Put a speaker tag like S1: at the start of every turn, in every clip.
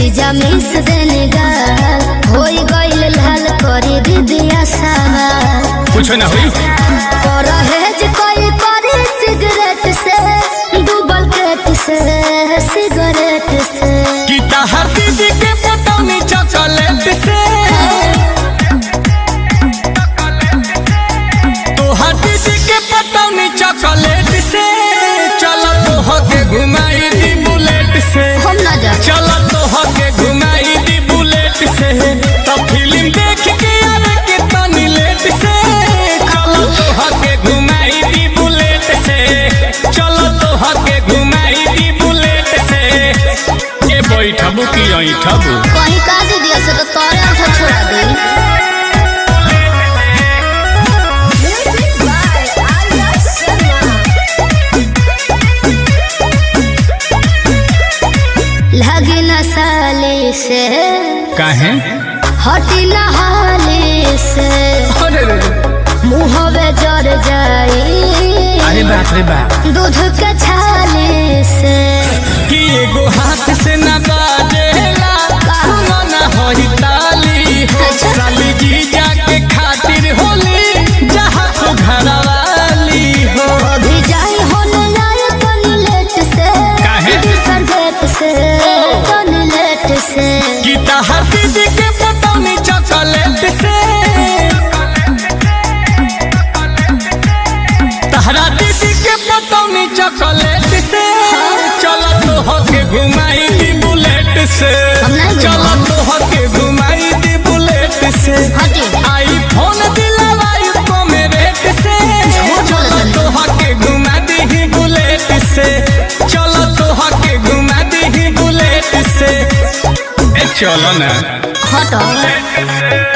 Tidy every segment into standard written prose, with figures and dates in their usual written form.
S1: जीजा मिस देने गाल होई गइल लाल करी दीदिया सवाल
S2: कुछ ना हुई
S1: परहेज कोई करी सिगरेट से डूबल पेट से सिगरेट से
S2: कि तहर दीदी के पटौनी चॉकलेट से तोहर दीदी के पटौनी चॉकलेट से चलो तोहके घुमाई दी बुलेट से
S1: हम ना जा
S2: चलो तोहके घुमाई दी बुलेट से तो फिल्म देख के आवे के तनी लेट से चलो तोहके घुमाई दी बुलेट से चलो तोहके घुमाई दी बुलेट से के बैठबू की ऐठबू
S1: कहीं का दीदिया से तो तोरे उठा छोड़ा दे लगी न साले से
S2: काहे
S1: हटी न हाले से
S2: अरे रे
S1: मुँहवे जर जाई
S2: अरे बाप रे बाप
S1: दूध के छाले से
S2: कि एगो हाथ से न बाजेला सुनो न होई ताली हो साली जी जाके खातिर होली जहाँ तो घरवाली हो
S1: अभी जाई होने आए तनी लेट से
S2: काहे?
S1: सरबेट से तनी लेट से
S2: कि तहर दीदी के पटौनी चॉकलेट से तहरा दीदी के पटौनी चॉकलेट से चलो तोहके घुमाई दी बुलेट से
S1: हम नहीं
S2: चलो
S1: घुमाऊं।
S2: तोहके घुमाई दी बुलेट से
S1: हटी।
S2: आईफोन दिलवाई को मेरेट से चलो तोहके घुमा दी बुलेट से चलो तोहके घुमा दी बुलेट से ए चलो ना
S1: हटो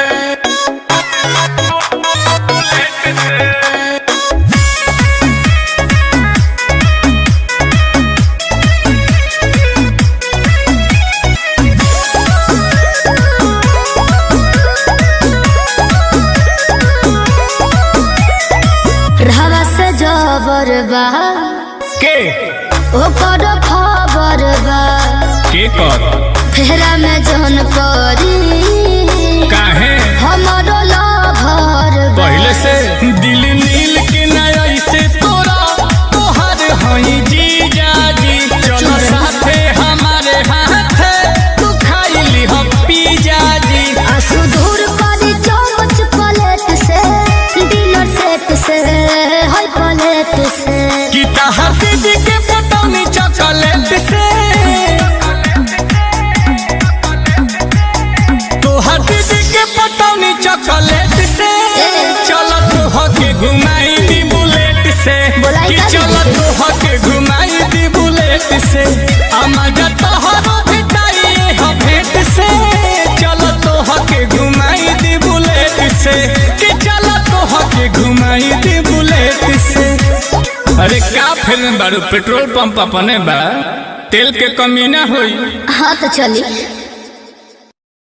S1: रहवा से जबर बा
S2: के
S1: ओकर खबर बा
S2: के कर
S1: फेरा में जौन परी
S2: काहे
S1: हमारो लभर बा
S2: पहले से दिल नील के नया से तोरा तोहर हई जीजा जी चलो साथे हमारे हाथ तू खाई ली हम पिज्जा जी
S1: सुधुर करी चमच प्लेट से डिनर सेट से हाई प्लेट से
S2: कि तहर दीदी के पटौनी चॉकलेट से तोहर दीदी के पटौनी चॉकलेट से चलो तोहके घुमाई दी बुलेट से
S1: बोलाई
S2: कि
S1: का
S2: चलो
S1: दीदी?
S2: तोहके घुमाई दी बुलेट से मजा तोहरो भेटाई हो भेट से चलो तोहके घुमाई दी बुलेट से कि चलो तोहके घुमाई दी बुलेट से अरे का फिल्म बारू पेट्रोल पंप अपने बा तेल के कमी ना होई
S1: हाँ तो चली